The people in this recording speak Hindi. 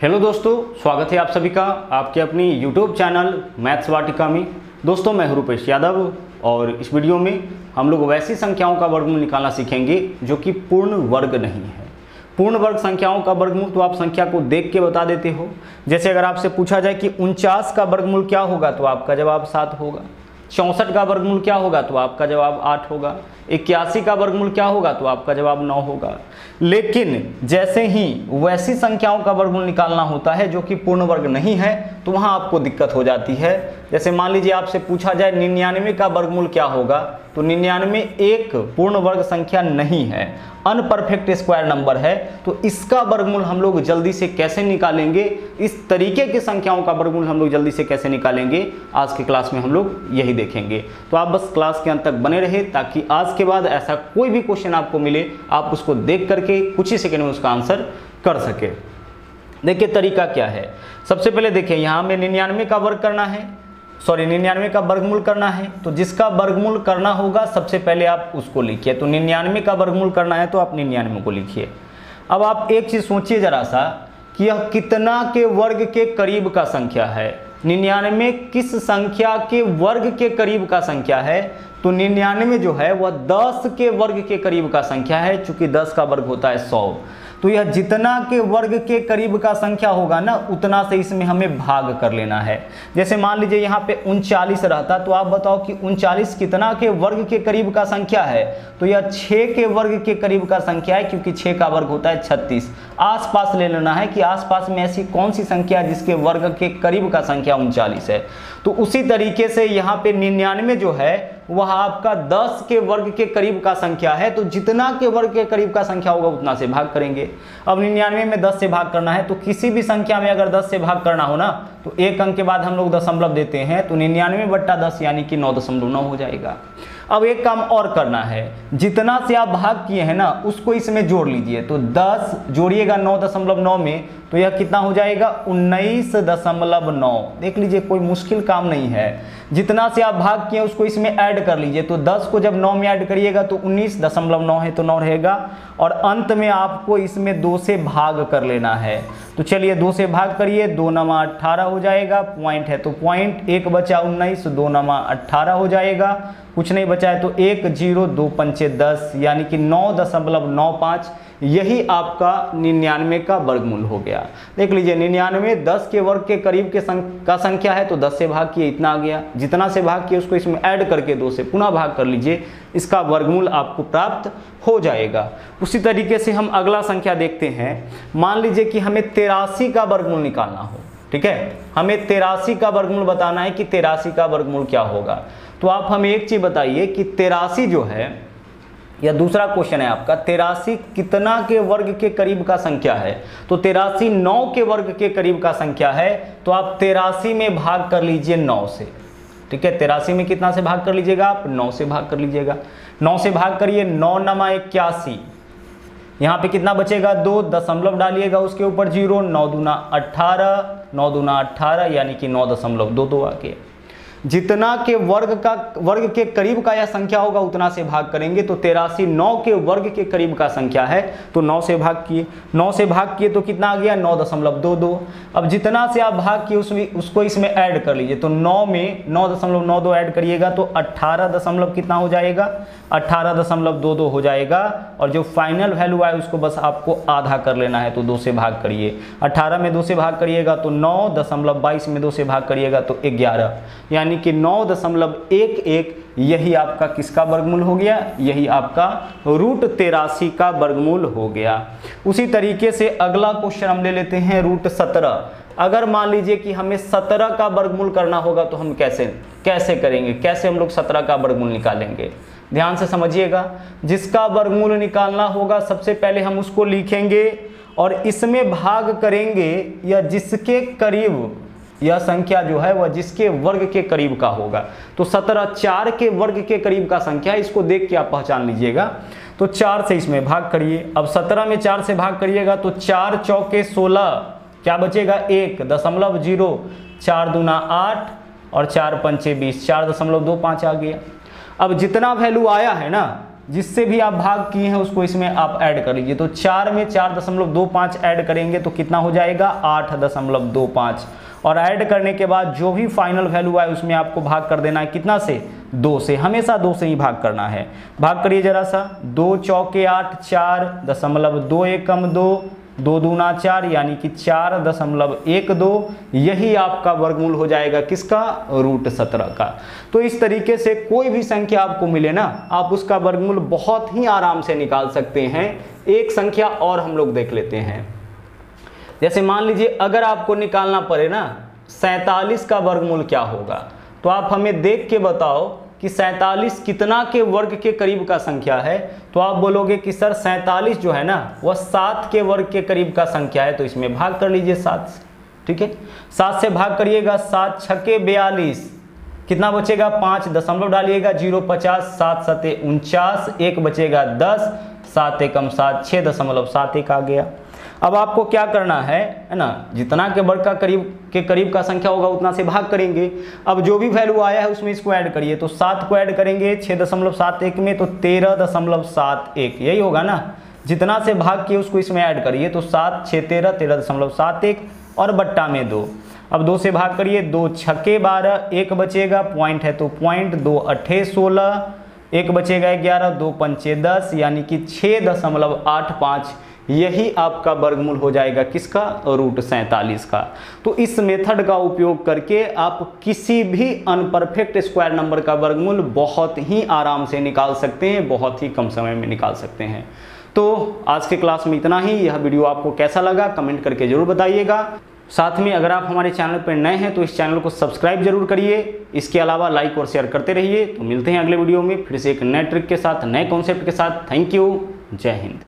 हेलो दोस्तों, स्वागत है आप सभी का आपके अपनी यूट्यूब चैनल मैथ्स वाटिका में। दोस्तों मैं हूं रूपेश यादव और इस वीडियो में हम लोग वैसी संख्याओं का वर्गमूल निकालना सीखेंगे जो कि पूर्ण वर्ग नहीं है। पूर्ण वर्ग संख्याओं का वर्गमूल तो आप संख्या को देख के बता देते हो। जैसे अगर आपसे पूछा जाए कि 49 का वर्गमूल क्या होगा तो आपका जवाब 7 होगा। 64 का वर्गमूल क्या होगा तो आपका जवाब 8 होगा। 81 का वर्गमूल क्या होगा तो आपका जवाब 9 होगा। लेकिन जैसे ही वैसी संख्याओं का वर्गमूल निकालना होता है जो कि पूर्ण वर्ग नहीं है तो वहां आपको दिक्कत हो जाती है। जैसे मान लीजिए आपसे पूछा जाए 99 का वर्गमूल क्या होगा तो 99 एक पूर्ण वर्ग संख्या नहीं है, अनपरफेक्ट स्क्वायर नंबर है। तो इसका वर्गमूल हम लोग जल्दी से कैसे निकालेंगे, इस तरीके की संख्याओं का वर्गमूल हम लोग जल्दी से कैसे निकालेंगे, आज की क्लास में हम लोग यही देखेंगे। तो आप बस क्लास के अंत तक बने रहे ताकि आज के बाद ऐसा कोई भी क्वेश्चन आपको मिले आप उसको देख करके कुछ ही सेकंड में उसका आंसर कर सके। देखिए तरीका क्या है। सबसे पहले देखिए यहाँ में 99 का वर्ग करना है, 99 का वर्गमूल करना है। तो जिसका वर्गमूल करना होगा सबसे पहले आप उसको लिखिए। तो 99 का वर्गमूल करना है तो आप 99 को लिखिए। अब आप एक चीज सोचिए जरा सा कि यह कितना के वर्ग के करीब का संख्या है। 99 किस संख्या के वर्ग के करीब का संख्या है? तो 99 जो है वह 10 के वर्ग के करीब का संख्या है, चूंकि 10 का वर्ग होता है 100। तो यह जितना के वर्ग के करीब का संख्या होगा ना उतना से इसमें हमें भाग कर लेना है। जैसे मान लीजिए यहाँ पे 39 रहता तो आप बताओ कि 39 कितना के वर्ग के करीब का संख्या है? तो यह 6 के वर्ग के करीब का संख्या है, क्योंकि 6 का वर्ग होता है 36। आसपास ले लेना है कि आसपास में ऐसी कौन सी संख्या जिसके वर्ग के करीब का संख्या 39 है। तो उसी तरीके से यहाँ पे 99 जो है वह आपका 10 के वर्ग के करीब का संख्या है। तो जितना के वर्ग के करीब का संख्या होगा उतना से भाग करेंगे। अब 99 में 10 से भाग करना है तो किसी भी संख्या में अगर 10 से भाग करना हो ना तो एक अंक के बाद हम लोग दशमलव देते हैं, तो 99/10 यानी कि 9.9 हो जाएगा। अब एक काम और करना है, जितना से आप भाग किए हैं ना उसको इसमें जोड़ लीजिए। तो 10 जोड़िएगा 9.9 में तो यह कितना हो जाएगा? 19.9। देख लीजिए कोई मुश्किल काम नहीं है। जितना से आप भाग किए उसको इसमें ऐड कर लीजिए। तो 10 को जब 9 में ऐड करिएगा तो 19.9 है तो 9 रहेगा। और अंत में आपको इसमें 2 से भाग कर लेना है। तो चलिए 2 से भाग करिए, 2 9 18 हो जाएगा। पॉइंट है तो पॉइंट, 1 बचा 19, 2 9 18 हो जाएगा। कुछ नहीं बचा है तो 1 0 2 5 10 यानी कि 9.95। यही आपका 99 का वर्गमूल हो गया। देख लीजिए 99 10 के वर्ग के करीब के का संख्या है तो 10 से भाग किए इतना आ गया। जितना से भाग किए उसको इसमें ऐड करके 2 से पुनः भाग कर लीजिए, इसका वर्गमूल आपको प्राप्त हो जाएगा। उसी तरीके से हम अगला संख्या देखते हैं। मान लीजिए कि हमें 83 का वर्गमूल निकालना हो, ठीक है। हमें 83 का वर्गमूल बताना है कि 83 का वर्गमूल क्या होगा। तो आप हमें एक चीज बताइए कि 83 जो है, यह दूसरा क्वेश्चन है आपका, 83 कितना के वर्ग के करीब का संख्या है? तो 83 9 के वर्ग के करीब का संख्या है। तो आप 83 में भाग कर लीजिए 9 से, ठीक है। 83 में कितना से भाग कर लीजिएगा आप? 9 से भाग कर लीजिएगा। 9 से भाग करिए, 9 9 81। यहाँ पे कितना बचेगा? 2 दशमलव डालिएगा उसके ऊपर 0, 9 दूना 18, 9 दूना 18 यानी कि 9.22 आ गया। जितना के वर्ग के करीब का यह संख्या होगा उतना से भाग करेंगे। तो 83 9 के वर्ग के करीब का संख्या है तो 9 से भाग किए। 9 से भाग किए तो कितना आ गया? 9.22। अब जितना से आप भाग किए उसको इसमें ऐड कर लीजिए। तो 9 में 9.92 ऐड करिएगा तो 18 दशमलव कितना हो जाएगा? 18.22 हो जाएगा। और जो फाइनल वैल्यू आए उसको बस आपको आधा कर लेना है तो 2 से भाग करिए। 18 में 2 से भाग करिएगा तो 9.22 में 2 से भाग करिएगा तो 11 यानी कि 9.11। यही आपका किसका वर्गमूल हो गया? यही आपका √83 का वर्गमूल हो गया। उसी तरीके से अगला क्वेश्चन हम ले लेते हैं √17। अगर मान लीजिए कि हमें 17 का वर्गमूल करना होगा तो हम कैसे करेंगे? कैसे हम लोग 17 का वर्गमूल निकालेंगे? ध्यान से समझिएगा। जिसका वर्गमूल निकालना होगा सबसे पहले हम उसको लिखेंगे और इसमें भाग करेंगे या जिसके करीब यह संख्या जो है वह जिसके वर्ग के करीब का होगा। तो 17 4 के वर्ग के करीब का संख्या है, इसको देख के आप पहचान लीजिएगा। तो 4 से इसमें भाग करिए। अब 17 में 4 से भाग करिएगा तो 4 चौके 16, क्या बचेगा? 1.0, 4 दूना 8 और 4 पंचे 20, 4.25 आ गया। अब जितना वैल्यू आया है ना, जिससे भी आप भाग किए हैं उसको इसमें आप ऐड कर लीजिए। तो 4 में 4.25 ऐड करेंगे तो कितना हो जाएगा 8.25, और ऐड करने के बाद जो भी फाइनल वैल्यू आए उसमें आपको भाग कर देना है कितना से 2 से, हमेशा 2 से ही भाग करना है। भाग करिए जरा सा, 2 चौके 8, 4.2 एकम 2, 2 दूना 4 यानी कि 4.12, यही आपका वर्गमूल हो जाएगा किसका √17 का। तो इस तरीके से कोई भी संख्या आपको मिले ना, आप उसका वर्गमूल बहुत ही आराम से निकाल सकते हैं। एक संख्या और हम लोग देख लेते हैं, जैसे मान लीजिए अगर आपको निकालना पड़े ना 47 का वर्गमूल क्या होगा, तो आप हमें देख के बताओ कि 47 कितना के वर्ग के करीब का संख्या है। तो आप बोलोगे कि सर 47 जो है ना वह 7 के वर्ग के करीब का संख्या है, तो इसमें भाग कर लीजिए 7 से, ठीक है। 7 से भाग करिएगा, 7 छके 42, कितना बचेगा 5 दशमलव डालिएगा, 0.50, 7 सते 49, 1 बचेगा 10, 7 एकम 7, 6.71 आ गया। अब आपको क्या करना है ना, जितना के वर्ग का करीब का संख्या होगा उतना से भाग करेंगे। अब जो भी वैल्यू आया है उसमें इसको ऐड करिए, तो 7 को ऐड करेंगे 6.71 में तो 13.71, यही होगा ना। जितना से भाग किए उसको इसमें ऐड करिए, तो 7 6 13, 13.71 और बट्टा में 2। अब 2 से भाग करिए, 2 छके 12, 1 बचेगा, पॉइंट है तो पॉइंट, 2 अट्ठे 16, 1 बचेगा 11, 2 पंचे 10 यानी कि 6.85, यही आपका वर्गमूल हो जाएगा किसका √47 का। तो इस मेथड का उपयोग करके आप किसी भी अनपरफेक्ट स्क्वायर नंबर का वर्गमूल बहुत ही आराम से निकाल सकते हैं, बहुत ही कम समय में निकाल सकते हैं। तो आज के क्लास में इतना ही। यह वीडियो आपको कैसा लगा कमेंट करके जरूर बताइएगा। साथ में अगर आप हमारे चैनल पर नए हैं तो इस चैनल को सब्सक्राइब जरूर करिए। इसके अलावा लाइक और शेयर करते रहिए। तो मिलते हैं अगले वीडियो में फिर से एक नए ट्रिक के साथ, नए कॉन्सेप्ट के साथ। थैंक यू, जय हिंद।